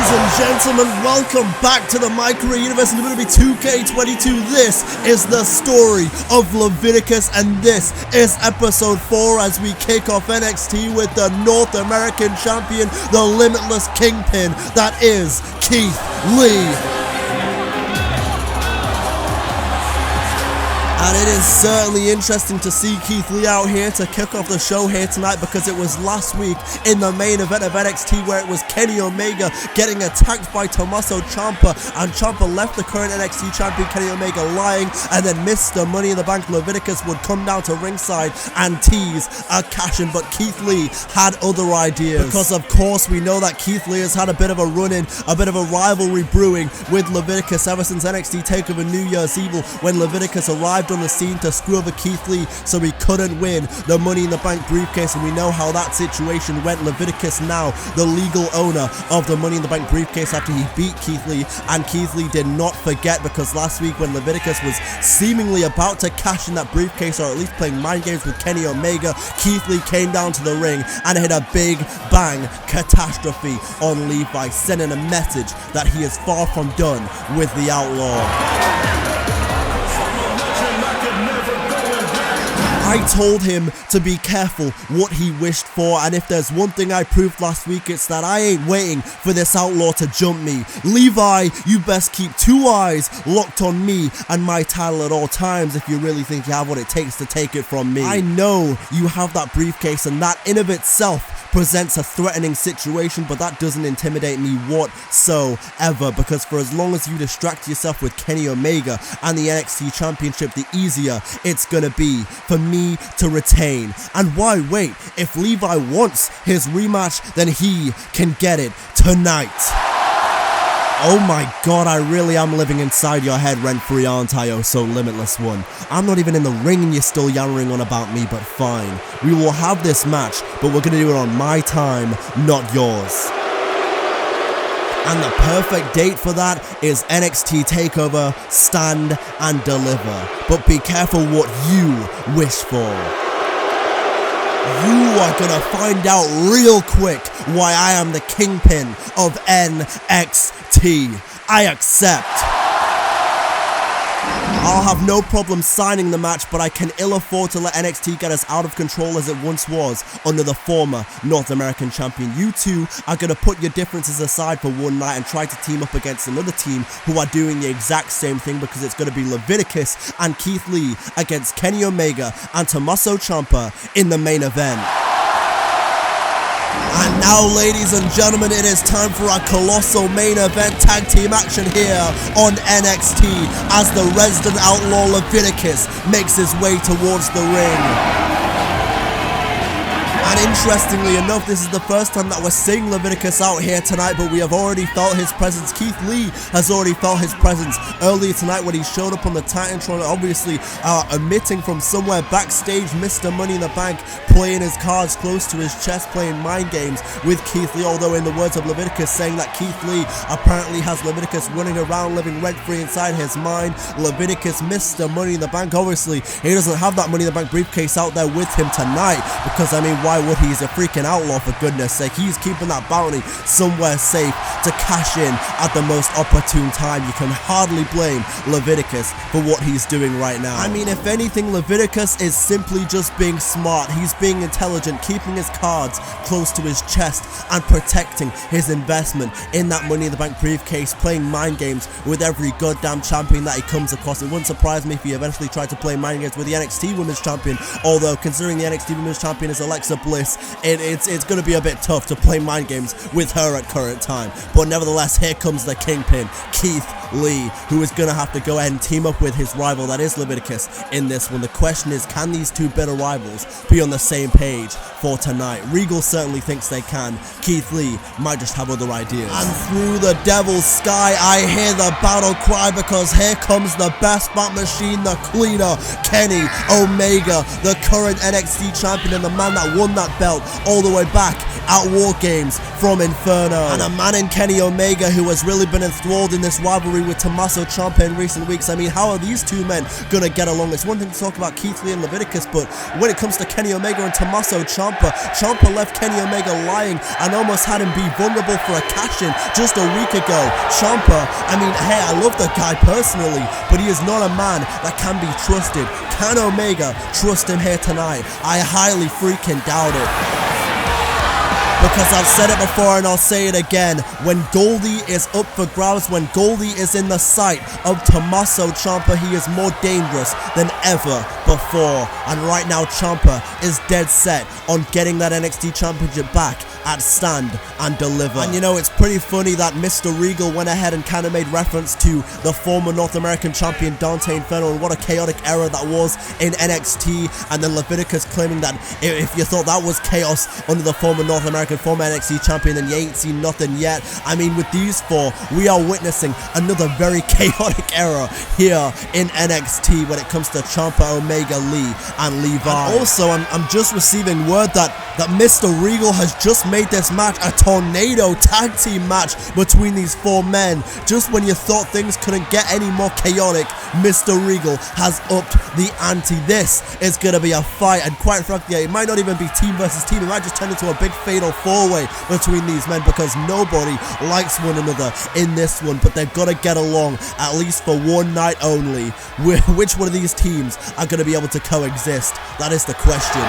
Ladies and gentlemen, welcome back to the MyCAREER universe in WWE 2K22. This is the story of Leviticus, and this is episode 4 as we kick off NXT with the North American champion, the limitless kingpin, that is Keith Lee. And it is certainly interesting to see Keith Lee out here to kick off the show here tonight, because it was last week in the main event of NXT where it was Kenny Omega getting attacked by Tommaso Ciampa, and Ciampa left the current NXT champion Kenny Omega lying, and then Mr. Money in the Bank Leviticus would come down to ringside and tease a cash-in, but Keith Lee had other ideas, because of course we know that Keith Lee has had a bit of a run-in, a bit of a rivalry brewing with Leviticus ever since NXT Takeover New Year's Evil, when Leviticus arrived on the scene to screw over Keith Lee so he couldn't win the Money in the Bank briefcase, and we know how that situation went. Leviticus now the legal owner of the Money in the Bank briefcase after he beat Keith Lee, and Keith Lee did not forget, because last week when Leviticus was seemingly about to cash in that briefcase, or at least playing mind games with Kenny Omega, Keith Lee came down to the ring and hit a big bang catastrophe on Levi, sending a message that he is far from done with the Outlaw. I told him to be careful what he wished for, and if there's one thing I proved last week, it's that I ain't waiting for this Outlaw to jump me. Levi, you best keep 2 eyes locked on me and my title at all times if you really think you have what it takes to take it from me. I know you have that briefcase, and that in of itself presents a threatening situation, but that doesn't intimidate me whatsoever, because for as long as you distract yourself with Kenny Omega and the NXT Championship, the easier it's gonna be for me to retain. And why wait? If Levi wants his rematch, then he can get it tonight. Oh my god, I really am living inside your head rent-free, aren't I, oh so limitless one? I'm not even in the ring and you're still yammering on about me, but fine. We will have this match, but we're gonna do it on my time, not yours. And the perfect date for that is NXT Takeover, Stand and Deliver. But be careful what you wish for. You are gonna find out real quick why I am the kingpin of NXT. I accept. I'll have no problem signing the match, but I can ill afford to let NXT get as out of control as it once was under the former North American champion. You two are going to put your differences aside for one night and try to team up against another team who are doing the exact same thing, because it's going to be Leviticus and Keith Lee against Kenny Omega and Tommaso Ciampa in the main event. And now, ladies and gentlemen, it is time for our colossal main event tag team action here on NXT as the resident outlaw Leviticus makes his way towards the ring. And interestingly enough, this is the first time that we're seeing Leviticus out here tonight, but we have already felt his presence. Keith Lee has already felt his presence earlier tonight when he showed up on the Titantron, obviously emitting from somewhere backstage. Mr. Money in the Bank playing his cards close to his chest, playing mind games with Keith Lee, although in the words of Leviticus, saying that Keith Lee apparently has Leviticus running around living rent-free inside his mind. Leviticus, Mr. Money in the Bank, obviously he doesn't have that Money in the Bank briefcase out there with him tonight, because I mean, why would he? He's a freaking outlaw, for goodness sake. He's keeping that bounty somewhere safe to cash in at the most opportune time. You can hardly blame Leviticus for what he's doing right now. I mean, if anything, Leviticus is simply just being smart. He's being intelligent, keeping his cards close to his chest and protecting his investment in that Money in the Bank briefcase, playing mind games with every goddamn champion that he comes across. It wouldn't surprise me if he eventually tried to play mind games with the NXT Women's Champion, although considering the NXT Women's Champion is Alexa Bliss, it's going to be a bit tough to play mind games with her at current time. But nevertheless, here comes the kingpin, Keith Lee, who is going to have to go ahead and team up with his rival, that is Leviticus, in this one. The question is, can these two bitter rivals be on the same page for tonight? Regal certainly thinks they can. Keith Lee might just have other ideas. And through the devil's sky, I hear the battle cry, because here comes the best bat machine, the cleaner, Kenny Omega, the current NXT champion and the man that won that belt all the way back at War Games from Inferno. And a man in Kenny Omega who has really been enthralled in this rivalry rivalry with Tommaso Ciampa in recent weeks. I mean, how are these two men gonna get along? It's one thing to talk about Keith Lee and Leviticus, but when it comes to Kenny Omega and Tommaso Ciampa, Ciampa left Kenny Omega lying and almost had him be vulnerable for a cash-in just a week ago. Ciampa, I mean, hey, I love the guy personally, but he is not a man that can be trusted. Can Omega trust him here tonight? I highly freaking doubt it. Because I've said it before and I'll say it again, when Goldie is up for grabs, when Goldie is in the sight of Tommaso Ciampa, he is more dangerous than ever before. And right now Ciampa is dead set on getting that NXT Championship back at Stand and Deliver. And you know, it's pretty funny that Mr. Regal went ahead and kind of made reference to the former North American champion Dante Inferno and what a chaotic era that was in NXT, and then Leviticus claiming that if you thought that was chaos under the former North American, former NXT champion, then you ain't seen nothing yet. I mean, with these four, we are witnessing another very chaotic era here in NXT when it comes to Ciampa, Omega, Lee, and Levi. And also, I'm just receiving word that Mr. Regal has just made this match a tornado tag team match between these four men. Just when you thought things couldn't get any more chaotic, Mr. Regal has upped the ante. This is gonna be a fight, and quite frankly, it might not even be team versus team. It might just turn into a big fatal four-way between these men, because nobody likes one another in this one, but they've got to get along at least for one night only. Which one of these teams are going to be able to coexist? That is the question.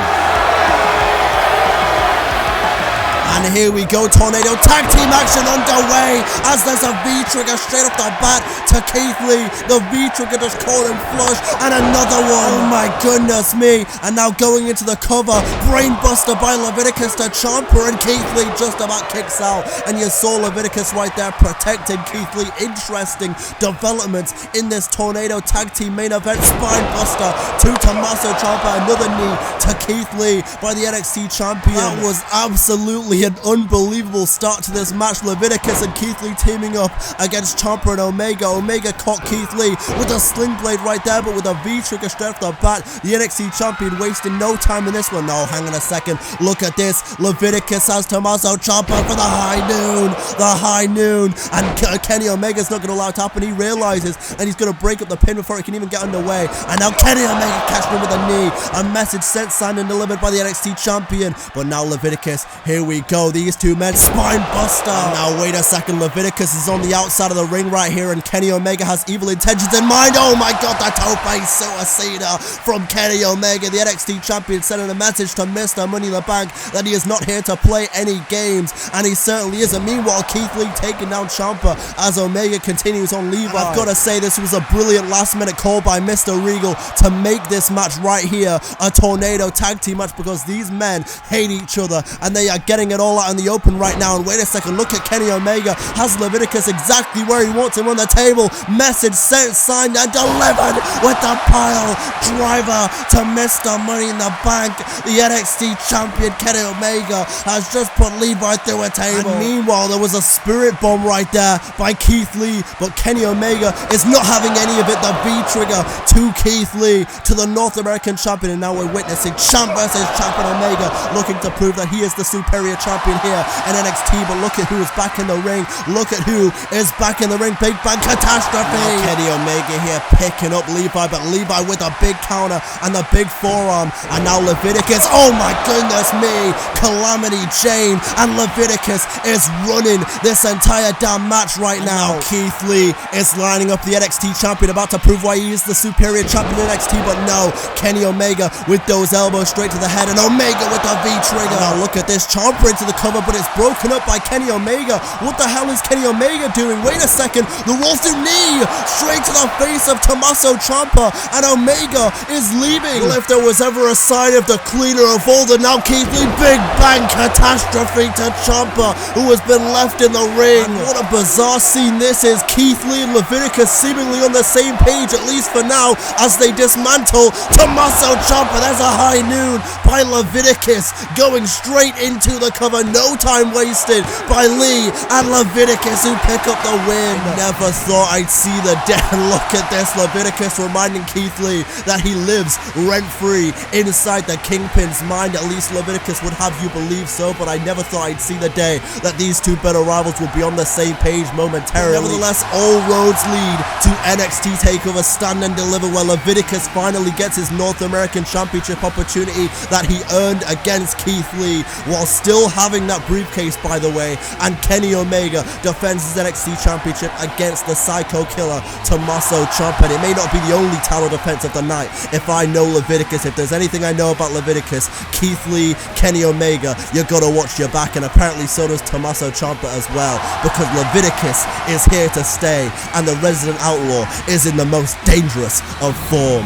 And here we go, tornado tag team action underway as there's a V-trigger straight off the bat to Keith Lee. The V-trigger just caught him flush, and another one. Oh my goodness me. And now going into the cover, brainbuster by Leviticus to Ciampa, and Keith Lee just about kicks out. And you saw Leviticus right there protecting Keith Lee. Interesting developments in this tornado tag team main event. Spinebuster to Tommaso Ciampa, another knee to Keith Lee by the NXT champion. That was absolutely an unbelievable start to this match. Leviticus and Keith Lee teaming up against Ciampa and Omega. Omega caught Keith Lee with a sling blade right there, but with a V-trigger straight off the bat. The NXT champion wasting no time in this one. No, hang on a second. Look at this. Leviticus has Tommaso Ciampa for the high noon. The high noon. And Kenny Omega's not going to allow it to happen. He realizes, and he's going to break up the pin before it can even get underway. And now Kenny Omega catching him with a knee. A message sent, signed, and delivered by the NXT champion. But now Leviticus, here we go. These two men, spine buster. Now wait a second, Leviticus is on the outside of the ring right here, and Kenny Omega has evil intentions in mind. Oh my god, the tope suicida from Kenny Omega. The NXT champion sending a message to Mr. Money in the Bank that he is not here to play any games, and he certainly isn't. Meanwhile, Keith Lee taking down Ciampa as Omega continues on Levi. I've got to say, this was a brilliant last minute call by Mr. Regal to make this match right here a tornado tag team match, because these men hate each other and they are getting it all out in the open right now. And wait a second, look at Kenny Omega, has Leviticus exactly where he wants him on the table. Message sent, signed, and delivered with the pile driver to Mr. Money in the Bank. The NXT champion Kenny Omega has just put Levi through a table. And meanwhile, there was a spirit bomb right there by Keith Lee, but Kenny Omega is not having any of it. The V-trigger to Keith Lee, to the North American champion, and now we're witnessing Champ versus Champion Omega looking to prove that he is the superior champion here in NXT. But look at who is back in the ring. Look at who is back in the ring. Big Bang Catastrophe. Now Kenny Omega here picking up Levi, but Levi with a big counter and the big forearm. And now Leviticus, oh my goodness me, Calamity Jane, and Leviticus is running this entire damn match right now. Keith Lee is lining up the NXT champion, about to prove why he is the superior champion in NXT, but no, Kenny Omega with those elbows straight to the head, and Omega with the V-trigger. Now look at this, Ciampa into the cover, but it's broken up by Kenny Omega. What the hell is Kenny Omega doing? Wait a second, the roll through knee straight to the face of Tommaso Ciampa, and Omega is leaving. Well, if there was ever a sign of the cleaner of all, the now Keith Lee, Big Bang Catastrophe to Ciampa, who has been left in the ring. And what a bizarre scene this is. Keith Lee and Leviticus seemingly on the same page, at least for now, as they dismantle Tommaso Ciampa. There's a high noon by Leviticus going straight into the cover. However, no time wasted by Lee and Leviticus, who pick up the win. Never thought I'd see the day. Look at this, Leviticus reminding Keith Lee that he lives rent-free inside the Kingpin's mind. At least Leviticus would have you believe so, but I never thought I'd see the day that these two better rivals would be on the same page momentarily. Nevertheless, all roads lead to NXT Takeover Stand and Deliver, where Leviticus finally gets his North American Championship opportunity that he earned against Keith Lee, while still having that briefcase, by the way. And Kenny Omega defends his NXT Championship against the Psycho Killer, Tommaso Ciampa. It may not be the only title defense of the night. If I know Leviticus, if there's anything I know about Leviticus, Keith Lee, Kenny Omega, you gotta watch your back, and apparently so does Tommaso Ciampa as well, because Leviticus is here to stay, and the Resident Outlaw is in the most dangerous of form.